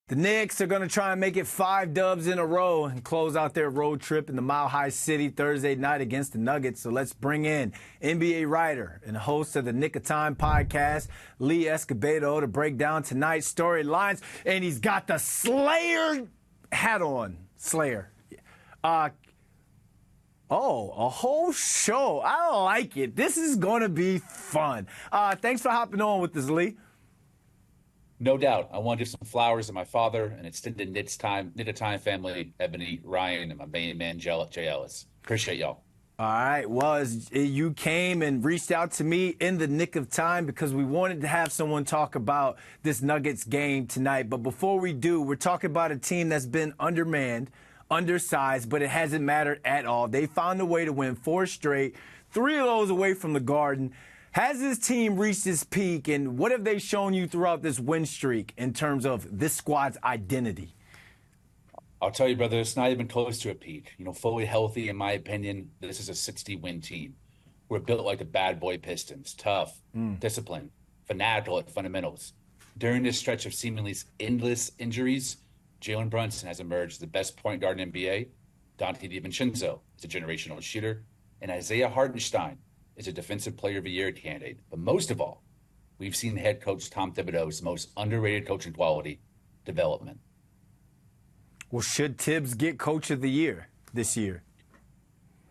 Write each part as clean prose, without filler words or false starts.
The Knicks are going to try and make it 5 dubs in a row and close out their road trip in the Mile High City Thursday night against the Nuggets. So let's bring in NBA writer and host of the Knick of Time podcast, Lee Escobedo, to break down tonight's storylines. And he's got the Slayer hat on. Slayer. A whole show. I like it. This is going to be fun. Thanks for hopping on with us, Lee. No doubt. I want to give some flowers to my father and extended Knick of Time family, Ebony, Ryan, and my main man, Jay Ellis. Appreciate y'all. All right. Well, you came and reached out to me in the nick of time because we wanted to have someone talk about this Nuggets game tonight. But before we do, we're talking about a team that's been undermanned, undersized, but it hasn't mattered at all. They found a way to win 4 straight, 3 of those away from the Garden. Has this team reached its peak, and what have they shown you throughout this win streak in terms of this squad's identity? I'll tell you, brother, it's not even close to a peak. Fully healthy, in my opinion, this is a 60-win team. We're built like the bad boy Pistons, tough, disciplined, fanatical at fundamentals. During this stretch of seemingly endless injuries, Jalen Brunson has emerged as the best point guard in NBA. Dante DiVincenzo is a generational shooter, and Isaiah Hartenstein is a defensive player of the year candidate. But most of all, we've seen head coach Tom Thibodeau's most underrated coaching quality, development. Well, should Tibbs get coach of the year this year?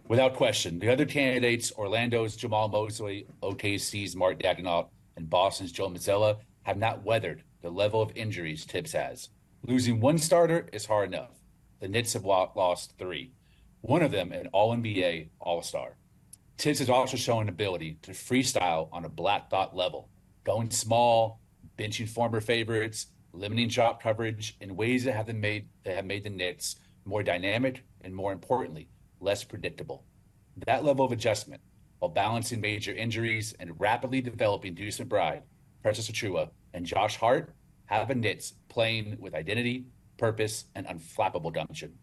Without question. The other candidates, Orlando's Jamal Mosley, OKC's Mark Daigneault, and Boston's Joe Mazzulla, have not weathered the level of injuries Tibbs has. Losing one starter is hard enough. The Knicks have lost 3. One of them an All-NBA All-Star. Tibbs has also shown an ability to freestyle on a black dot level, going small, benching former favorites, limiting drop coverage in ways that have made the Knicks more dynamic and, more importantly, less predictable. That level of adjustment, while balancing major injuries and rapidly developing Deuce McBride, Precious Achiuwa, and Josh Hart, have the Knicks playing with identity, purpose, and unflappable gumption.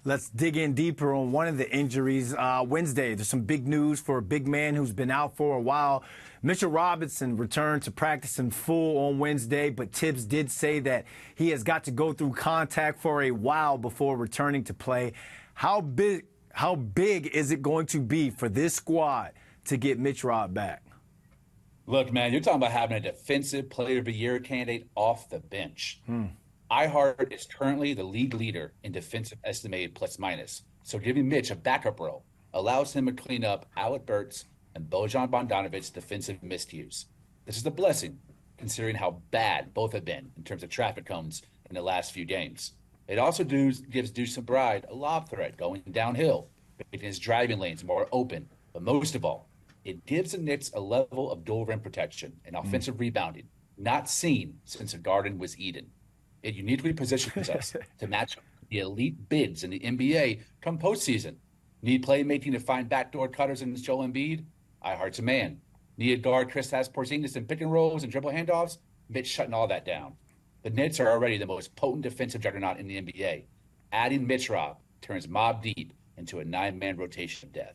Let's dig in deeper on one of the injuries. Wednesday, there's some big news for a big man who's been out for a while. Mitchell Robinson returned to practice in full on Wednesday, but Tibbs did say that he has got to go through contact for a while before returning to play. How big is it going to be for this squad to get Mitch Rob back? Look, man, you're talking about having a defensive player of the year candidate off the bench. iHeart is currently the league leader in defensive estimated plus minus. So giving Mitch a backup role allows him to clean up Alec Burks and Bojan Bogdanovic's defensive miscues. This is a blessing, considering how bad both have been in terms of traffic cones in the last few games. It also gives Deuce McBride a lob threat going downhill, making his driving lanes more open. But most of all, it gives the Knicks a level of dual rim protection and offensive rebounding not seen since the Garden was Eden. It uniquely positions us to match the elite bigs in the NBA come postseason. Need playmaking to find backdoor cutters in Joel Embiid? iHeart's a man. Need guard Kristaps Porzingis in pick and rolls and dribble handoffs? Mitch shutting all that down. The Knicks are already the most potent defensive juggernaut in the NBA. Adding Mitch Rob turns Mobb Deep into a 9-man rotation of death.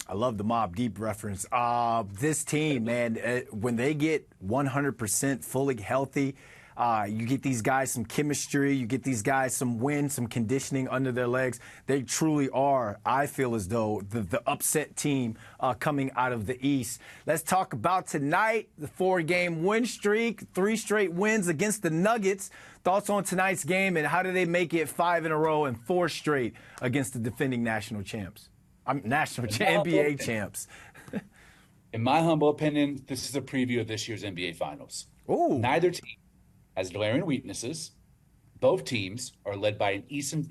I love the Mobb Deep reference. This team, man, when they get 100% fully healthy, you get these guys some chemistry, you get these guys some wind, some conditioning under their legs. They truly are, I feel as though, the upset team coming out of the East. Let's talk about tonight, the 4-game win streak, 3 straight wins against the Nuggets. Thoughts on tonight's game, and how do they make it 5 in a row and 4 straight against the defending national champs? NBA champs. In my humble opinion, this is a preview of this year's NBA Finals. Ooh. Neither team has glaring weaknesses. Both teams are led by an Eastern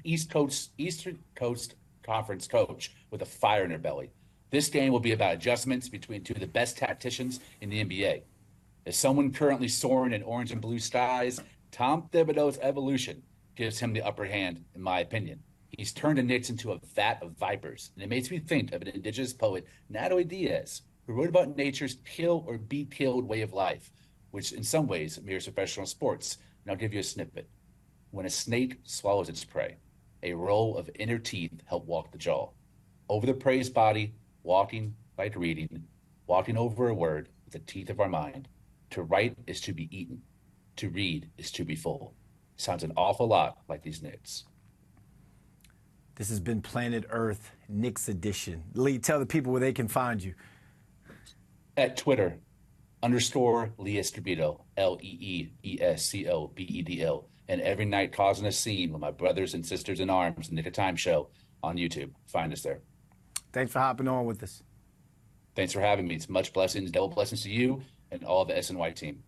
Coast Conference coach with a fire in their belly. This game will be about adjustments between 2 of the best tacticians in the NBA. As someone currently soaring in orange and blue skies, Tom Thibodeau's evolution gives him the upper hand, in my opinion. He's turned the Knicks into a vat of vipers, and it makes me think of an indigenous poet, Natalie Diaz, who wrote about nature's kill or be killed way of life, which in some ways mirrors professional sports. And I'll give you a snippet. When a snake swallows its prey, a row of inner teeth help walk the jaw. Over the prey's body, walking like reading, walking over a word with the teeth of our mind. To write is to be eaten. To read is to be full. Sounds an awful lot like these Knicks. This has been Planet Earth Knicks edition. Lee, tell the people where they can find you. At Twitter, _Lee Escobedo, LEEESCOBEDO. And every night causing a scene with my brothers and sisters in arms, Knick of Time show on YouTube. Find us there. Thanks for hopping on with us. Thanks for having me. It's much blessings, double blessings to you and all the SNY team.